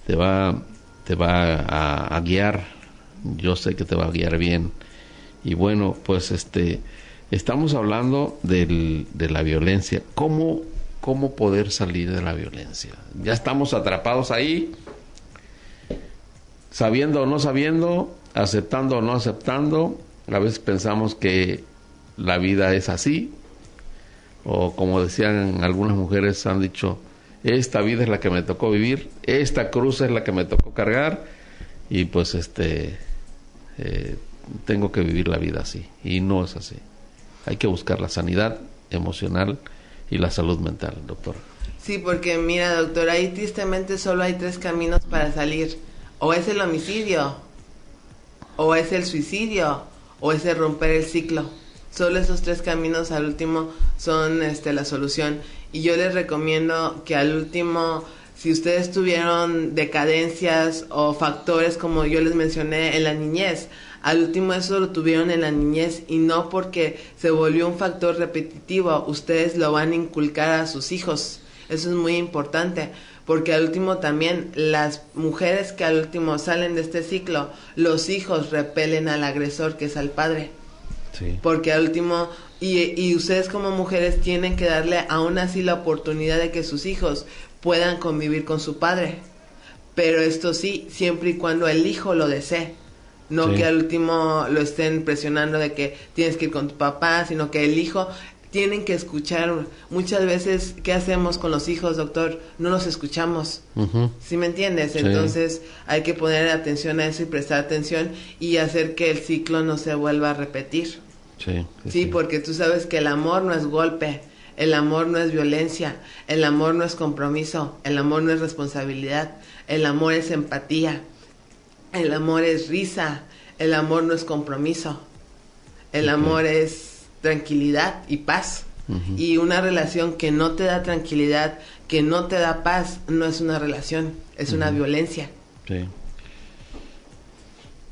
te va a guiar, yo sé que te va a guiar bien. Y bueno, pues estamos hablando de la violencia, ¿cómo poder salir de la violencia? Ya estamos atrapados ahí, sabiendo o no sabiendo, aceptando o no aceptando. A veces pensamos que la vida es así, o como decían algunas mujeres, han dicho, esta vida es la que me tocó vivir, esta cruz es la que me tocó cargar, y pues tengo que vivir la vida así, y no es así. Hay que buscar la sanidad emocional y la salud mental, doctor.
Sí, porque mira, doctor, ahí tristemente solo hay 3 caminos para salir. O es el homicidio, o es el suicidio, o es el romper el ciclo. Solo esos 3 caminos al último son la solución. Y yo les recomiendo que al último, si ustedes tuvieron decadencias o factores como yo les mencioné en la niñez, al último eso lo tuvieron en la niñez y no porque se volvió un factor repetitivo, ustedes lo van a inculcar a sus hijos. Eso es muy importante, porque al último también las mujeres que al último salen de este ciclo, los hijos repelen al agresor que es al padre. Sí. Porque al último, y ustedes como mujeres tienen que darle aún así la oportunidad de que sus hijos puedan convivir con su padre. Pero esto sí, siempre y cuando el hijo lo desee. No sí. Que al último lo estén presionando de que tienes que ir con tu papá, sino que el hijo tienen que escuchar. Muchas veces, ¿qué hacemos con los hijos, doctor? No los escuchamos. ¿Sí me entiendes?
Sí.
Entonces hay que poner atención a eso y prestar atención y hacer que el ciclo no se vuelva a repetir. Sí, porque tú sabes que el amor no es golpe, el amor no es violencia, el amor no es compromiso, el amor no es responsabilidad, el amor es empatía, el amor es risa, el amor no es compromiso, el amor es tranquilidad y paz. Y una relación que no te da tranquilidad, que no te da paz, no es una relación, es una violencia.
Sí.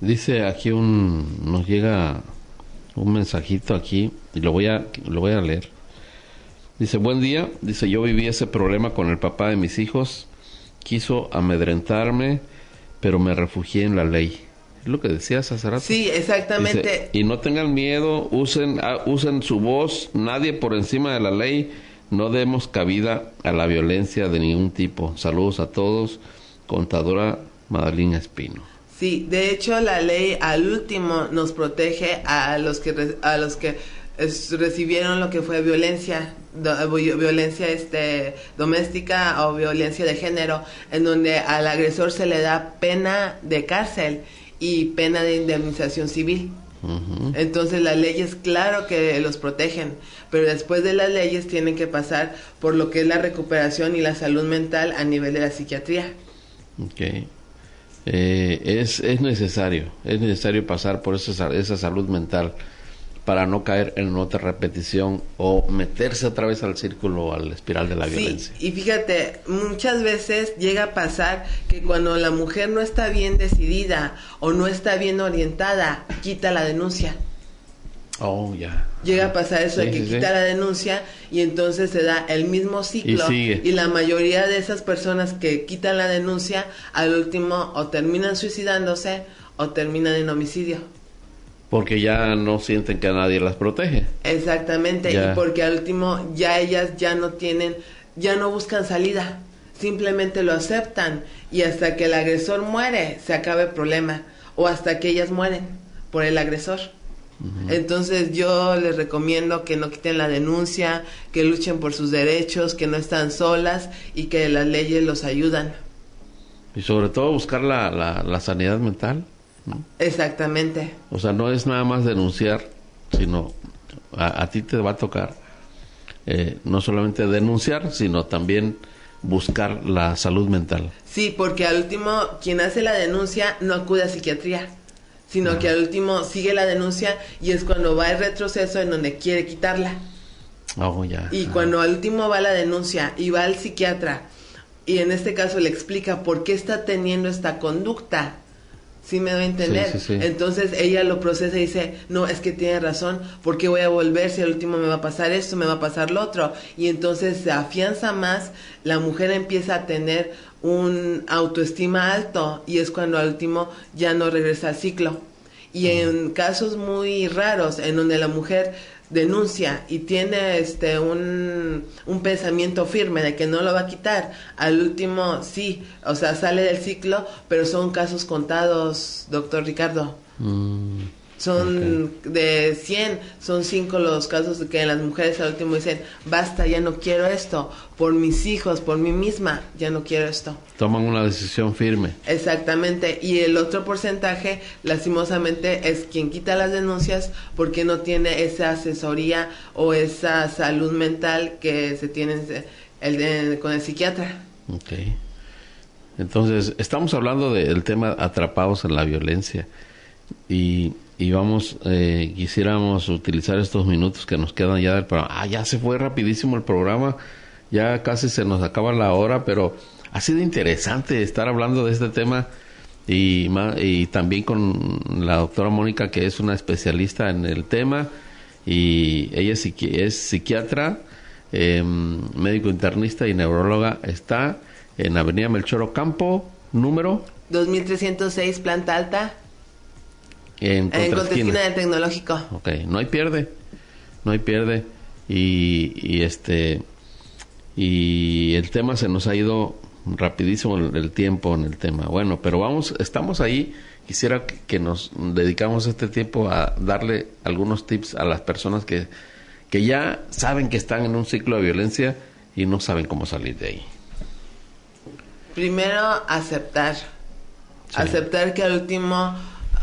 Dice aquí nos llega un mensajito aquí y lo voy a leer. Dice, buen día. Dice, yo viví ese problema con el papá de mis hijos. Quiso amedrentarme, pero me refugié en la ley. Es lo que decías hace rato.
Sí, exactamente.
Dice, y no tengan miedo, usen su voz, nadie por encima de la ley. No demos cabida a la violencia de ningún tipo. Saludos a todos. Contadora Madalina Espino.
Sí, de hecho la ley al último nos protege a los que recibieron lo que fue violencia doméstica o violencia de género, en donde al agresor se le da pena de cárcel y pena de indemnización civil. Entonces las leyes, claro que los protegen, pero después de las leyes tienen que pasar por lo que es la recuperación y la salud mental a nivel de la psiquiatría.
Okay. Es necesario pasar por esa salud mental para no caer en otra repetición o meterse otra vez al círculo, al espiral de la violencia.
Y fíjate, muchas veces llega a pasar que cuando la mujer no está bien decidida o no está bien orientada, quita la denuncia.
Oh, ya.
Llega a pasar eso de que quita la denuncia y entonces se da el mismo ciclo y la mayoría de esas personas que quitan la denuncia al último o terminan suicidándose o terminan en homicidio.
Porque ya no sienten que nadie las protege.
Exactamente, y porque al último ya ellas ya no buscan salida, simplemente lo aceptan y hasta que el agresor muere se acaba el problema o hasta que ellas mueren por el agresor. Entonces yo les recomiendo que no quiten la denuncia, que luchen por sus derechos, que no están solas y que las leyes los ayudan.
Y sobre todo buscar la sanidad mental, ¿no?
Exactamente.
O sea, no es nada más denunciar, sino a ti te va a tocar no solamente denunciar, sino también buscar la salud mental.
Sí, porque al último quien hace la denuncia no acude a psiquiatría, sino que al último sigue la denuncia y es cuando va el retroceso en donde quiere quitarla. Y cuando al último va la denuncia y va al psiquiatra y en este caso le explica por qué está teniendo esta conducta, ¿sí me doy a entender?
Sí.
Entonces ella lo procesa y dice, no, es que tiene razón, ¿por qué voy a volver si al último me va a pasar esto, me va a pasar lo otro? Y entonces se afianza más, la mujer empieza a tener un autoestima alto y es cuando al último ya no regresa al ciclo. Y en casos muy raros en donde la mujer denuncia y tiene un pensamiento firme de que no lo va a quitar, al último sí, o sea, sale del ciclo, pero son casos contados, doctor Ricardo. Son de 100, son 5 los casos de que las mujeres al último dicen, basta, ya no quiero esto, por mis hijos, por mí misma, ya no quiero esto.
Toman una decisión firme.
Exactamente, y el otro porcentaje, lastimosamente, es quien quita las denuncias porque no tiene esa asesoría o esa salud mental que se tiene con el psiquiatra.
Okay. Entonces, estamos hablando del tema atrapados en la violencia y vamos, quisiéramos utilizar estos minutos que nos quedan ya del programa. Ya se fue rapidísimo el programa, ya casi se nos acaba la hora, pero ha sido interesante estar hablando de este tema y también con la doctora Mónica, que es una especialista en el tema, y ella es psiquiatra, médico internista y neuróloga. Está en Avenida Melchor Ocampo, número
2306, planta alta.
En
contraesquina del Tecnológico.
Okay, no hay pierde y el tema se nos ha ido rapidísimo el tiempo en el tema. Bueno, pero estamos ahí. Quisiera que nos dedicamos este tiempo a darle algunos tips a las personas que que ya saben que están en un ciclo de violencia y no saben cómo salir de ahí?
Primero, aceptar.
Sí.
Aceptar que al último...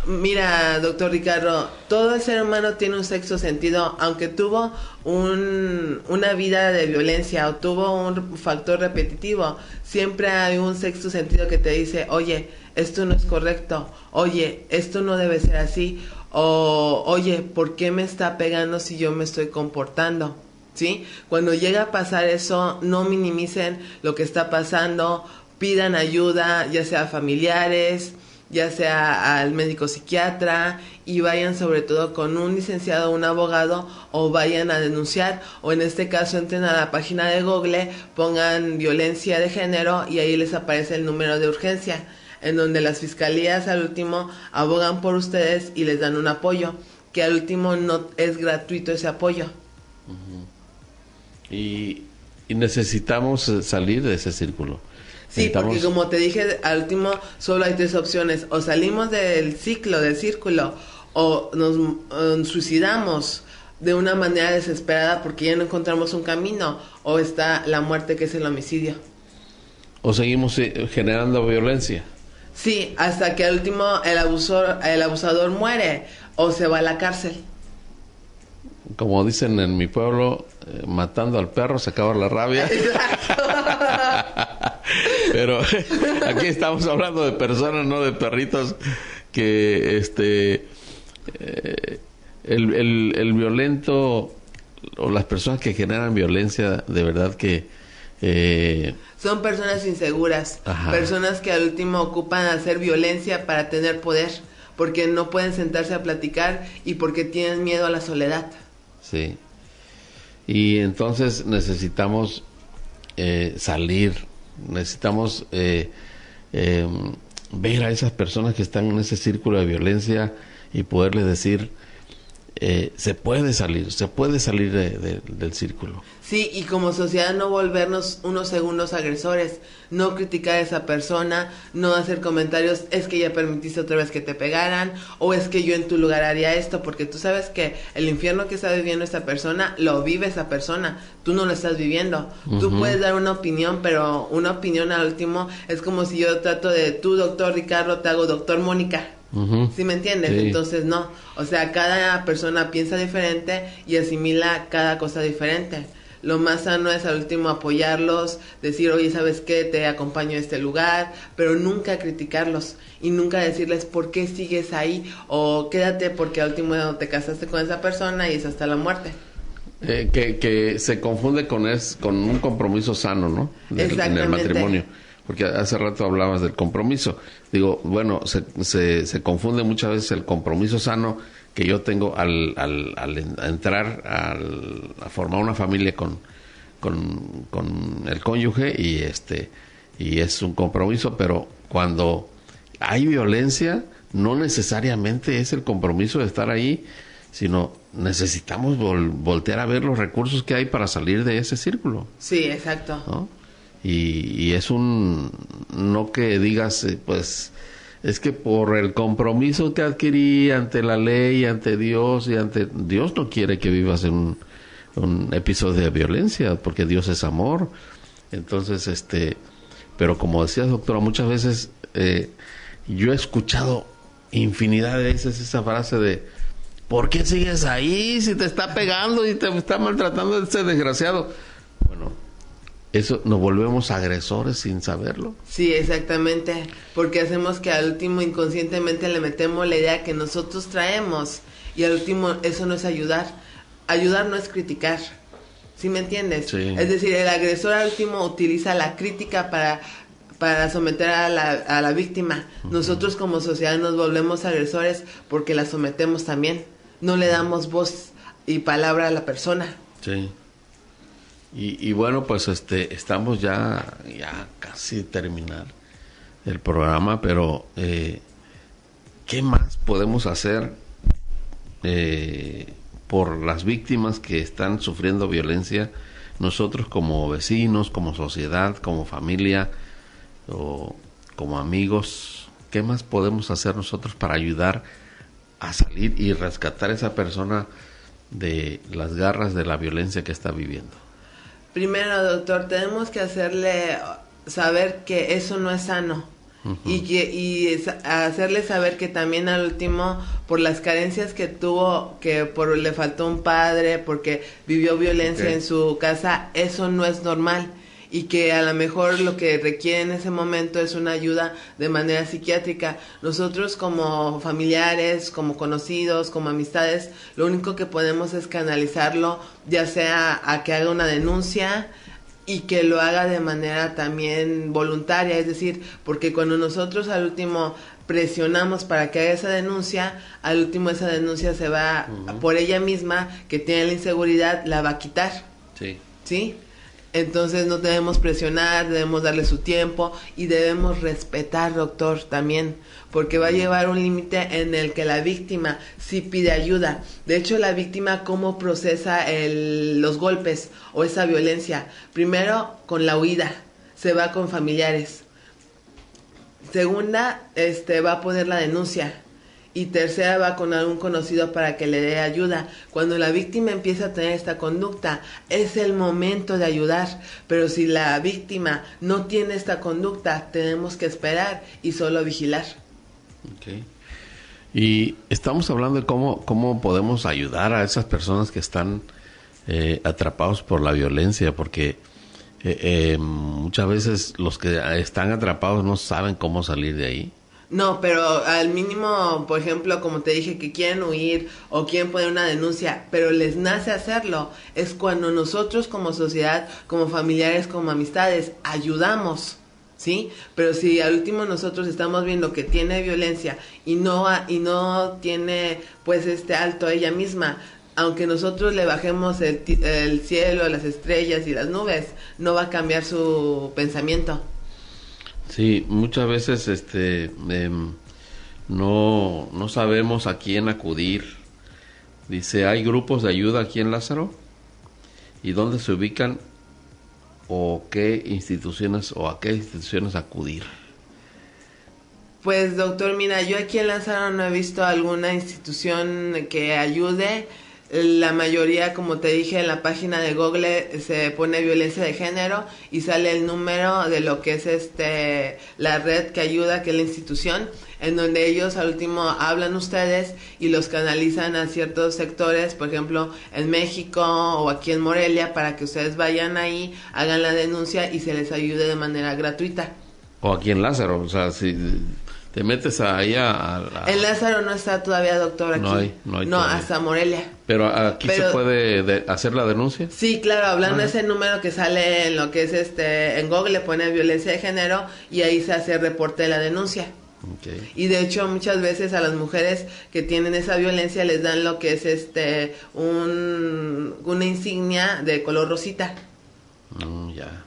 Mira, doctor Ricardo, todo el ser humano tiene un sexto sentido, aunque tuvo una vida de violencia o tuvo un factor repetitivo, siempre hay un sexto sentido que te dice, oye, esto no es correcto, oye, esto no debe ser así, o oye, ¿por qué me está pegando si yo me estoy comportando? ¿Sí? Cuando llega a pasar eso, no minimicen lo que está pasando, pidan ayuda, ya sea a familiares, ya sea al médico psiquiatra, y vayan sobre todo con un licenciado o un abogado, o vayan a denunciar, o en este caso entren a la página de Google, pongan violencia de género y ahí les aparece el número de urgencia, en donde las fiscalías al último abogan por ustedes y les dan un apoyo, que al último no es gratuito ese apoyo.
Y necesitamos salir de ese círculo.
Sí, porque como te dije, al último solo hay 3 opciones: o salimos del círculo, o nos suicidamos de una manera desesperada porque ya no encontramos un camino, o está la muerte, que es el homicidio.
O seguimos generando violencia.
Sí, hasta que al último el abusador muere o se va a la cárcel.
Como dicen en mi pueblo, matando al perro se acaba la rabia.
Exacto.
Pero aquí estamos hablando de personas, no de perritos, que el violento o las personas que generan violencia, de verdad que
son personas inseguras. Ajá. Personas que al último ocupan hacer violencia para tener poder, porque no pueden sentarse a platicar y porque tienen miedo a la soledad.
Sí. Y entonces necesitamos salir, necesitamos ver a esas personas que están en ese círculo de violencia y poderles decir, se puede salir del círculo.
Sí, y como sociedad no volvernos unos segundos agresores, no criticar a esa persona, no hacer comentarios, es que ya permitiste otra vez que te pegaran, o es que yo en tu lugar haría esto, porque tú sabes que el infierno que está viviendo esa persona, lo vive esa persona, tú no lo estás viviendo. Uh-huh. Tú puedes dar una opinión, pero una opinión al último es como si yo trato de, tú doctor Ricardo, te hago doctor Mónica.
Uh-huh.
¿Sí me entiendes? Sí. Entonces no, o sea, cada persona piensa diferente y asimila cada cosa diferente. Lo más sano es al último apoyarlos, decir, oye, ¿sabes qué? Te acompaño a este lugar, pero nunca criticarlos y nunca decirles por qué sigues ahí, o quédate porque al último te casaste con esa persona y es hasta la muerte.
Que se confunde con un compromiso sano, ¿no? En el matrimonio. Porque hace rato hablabas del compromiso. Digo, bueno, se confunde muchas veces el compromiso sano que yo tengo al entrar a formar una familia con el cónyuge, y es un compromiso, pero cuando hay violencia no necesariamente es el compromiso de estar ahí, sino necesitamos voltear a ver los recursos que hay para salir de ese círculo.
Sí, exacto.
¿No? Y es no que digas, pues, es que por el compromiso que adquirí ante la ley, ante Dios, Dios no quiere que vivas en un episodio de violencia, porque Dios es amor. Entonces, pero como decías, doctora, muchas veces yo he escuchado infinidad de veces esa frase de, ¿por qué sigues ahí si te está pegando y te está maltratando este desgraciado? Bueno, eso nos volvemos agresores sin saberlo.
Sí, exactamente, porque hacemos que al último inconscientemente le metemos la idea que nosotros traemos, y al último eso no es ayudar. Ayudar no es criticar, ¿sí me entiendes?
Sí.
Es decir, el agresor al último utiliza la crítica para someter a la víctima. Uh-huh. Nosotros como sociedad nos volvemos agresores porque la sometemos también. No le damos voz y palabra a la persona.
Sí. Y bueno, pues estamos ya casi terminar el programa, pero ¿qué más podemos hacer por las víctimas que están sufriendo violencia? Nosotros como vecinos, como sociedad, como familia o como amigos, ¿qué más podemos hacer nosotros para ayudar a salir y rescatar a esa persona de las garras de la violencia que está viviendo?
Primero, doctor, tenemos que hacerle saber que eso no es sano. Y hacerle saber que también al último, por las carencias que tuvo, que le faltó un padre, porque vivió violencia en su casa, eso no es normal. Y que a lo mejor lo que requiere en ese momento es una ayuda de manera psiquiátrica. Nosotros como familiares, como conocidos, como amistades, lo único que podemos es canalizarlo, ya sea a que haga una denuncia, y que lo haga de manera también voluntaria, es decir, porque cuando nosotros al último presionamos para que haga esa denuncia, al último esa denuncia se va por ella misma, que tiene la inseguridad, la va a quitar. ¿Sí? Entonces no debemos presionar, debemos darle su tiempo y debemos respetar, doctor, también, porque va a llevar un límite en el que la víctima sí pide ayuda. De hecho, la víctima, ¿cómo procesa los golpes o esa violencia? Primero, con la huida, se va con familiares. Segunda, va a poner la denuncia. Y tercera, va con algún conocido para que le dé ayuda. Cuando la víctima empieza a tener esta conducta, es el momento de ayudar. Pero si la víctima no tiene esta conducta, tenemos que esperar y solo vigilar.
Okay. Y estamos hablando de cómo podemos ayudar a esas personas que están atrapados por la violencia, porque muchas veces los que están atrapados no saben cómo salir de ahí.
No, pero al mínimo, por ejemplo, como te dije, que quieren huir o quieren poner una denuncia, pero les nace hacerlo, es cuando nosotros como sociedad, como familiares, como amistades, ayudamos, ¿sí? Pero si al último nosotros estamos viendo que tiene violencia y no tiene, pues, alto ella misma, aunque nosotros le bajemos el cielo, las estrellas y las nubes, no va a cambiar su pensamiento.
Sí, muchas veces no sabemos a quién acudir. Dice, ¿hay grupos de ayuda aquí en Lázaro? ¿Y dónde se ubican? ¿O a qué instituciones acudir?
Pues, doctor, mira, yo aquí en Lázaro no he visto alguna institución que ayude. La mayoría, como te dije, en la página de Google se pone violencia de género y sale el número de lo que es la red que ayuda, que es la institución, en donde ellos al último hablan ustedes y los canalizan a ciertos sectores, por ejemplo en México o aquí en Morelia, para que ustedes vayan ahí, hagan la denuncia y se les ayude de manera gratuita.
O aquí en Lázaro, o sea, si te metes ahí
En Lázaro no está todavía, doctor, aquí. No, hasta Morelia.
Pero aquí se puede hacer la denuncia.
Sí, claro, hablando de ese número que sale en lo que es en Google, le pone violencia de género y ahí se hace reporte de la denuncia.
Okay.
Y de hecho muchas veces a las mujeres que tienen esa violencia les dan lo que es una insignia de color rosita.
Ya.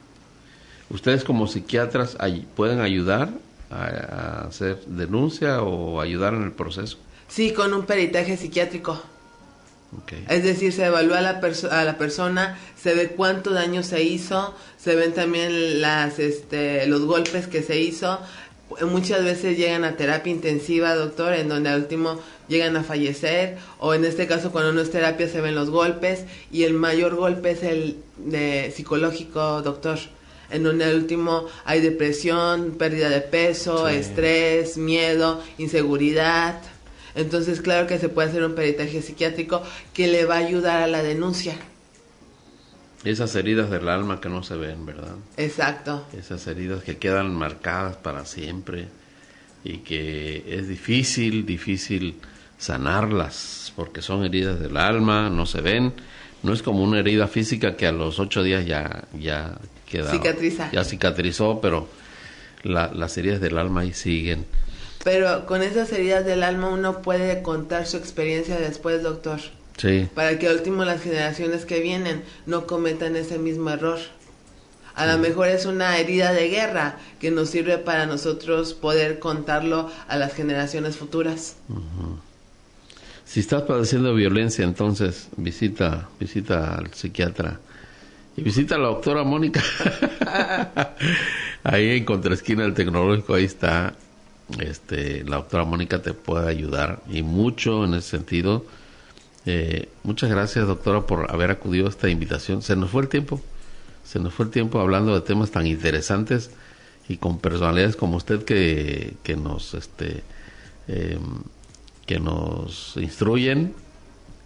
¿Ustedes como psiquiatras pueden ayudar a hacer denuncia o ayudar en el proceso?
Sí, con un peritaje psiquiátrico.
Okay.
Es decir, se evalúa a la persona, se ve cuánto daño se hizo, se ven también los golpes que se hizo. Muchas veces llegan a terapia intensiva, doctor, en donde al último llegan a fallecer, o en este caso cuando no es terapia se ven los golpes, y el mayor golpe es el psicológico, doctor, en donde al último hay depresión, pérdida de peso, estrés, miedo, inseguridad. Entonces, claro que se puede hacer un peritaje psiquiátrico que le va a ayudar a la denuncia.
Esas heridas del alma que no se ven, ¿verdad?
Exacto.
Esas heridas que quedan marcadas para siempre y que es difícil sanarlas porque son heridas del alma, no se ven. No es como una herida física que a los 8 días ya queda.
Cicatriza.
Ya cicatrizó, pero las heridas del alma ahí siguen.
Pero con esas heridas del alma uno puede contar su experiencia después, doctor.
Sí.
Para que al último las generaciones que vienen no cometan ese mismo error. A lo mejor es una herida de guerra que nos sirve para nosotros poder contarlo a las generaciones futuras.
Uh-huh. Si estás padeciendo violencia, entonces visita al psiquiatra y visita a la doctora Mónica. Ahí en contraesquina del Tecnológico, ahí está. La doctora Mónica te puede ayudar y mucho en ese sentido. Muchas gracias, doctora, por haber acudido a esta invitación. Se nos fue el tiempo hablando de temas tan interesantes y con personalidades como usted que nos instruyen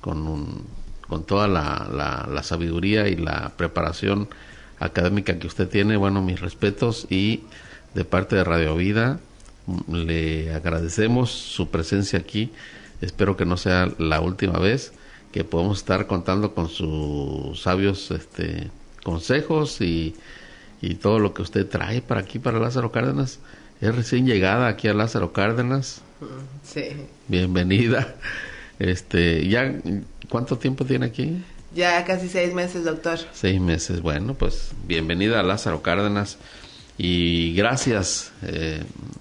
con toda la sabiduría y la preparación académica que usted tiene. Bueno, mis respetos, y de parte de Radio Vida le agradecemos su presencia aquí. Espero que no sea la última vez, que podamos estar contando con sus sabios consejos y todo lo que usted trae para aquí, para Lázaro Cárdenas. Es recién llegada aquí a Lázaro Cárdenas.
Sí.
Bienvenida. ¿Ya cuánto tiempo tiene aquí?
Ya casi 6 meses, doctor.
6 meses. Bueno, pues bienvenida a Lázaro Cárdenas, y gracias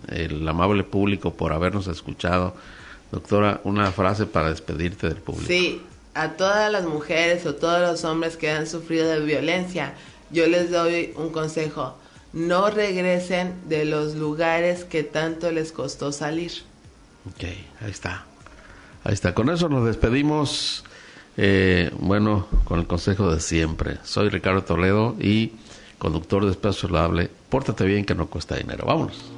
el amable público por habernos escuchado. Doctora, una frase para despedirte del público.
Sí, a todas las mujeres o todos los hombres que han sufrido de violencia, yo les doy un consejo: no regresen de los lugares que tanto les costó salir.
Ok, ahí está. Con eso nos despedimos, con el consejo de siempre. Soy Ricardo Toledo y conductor de Espacio Saludable. Pórtate bien, que no cuesta dinero. Vámonos.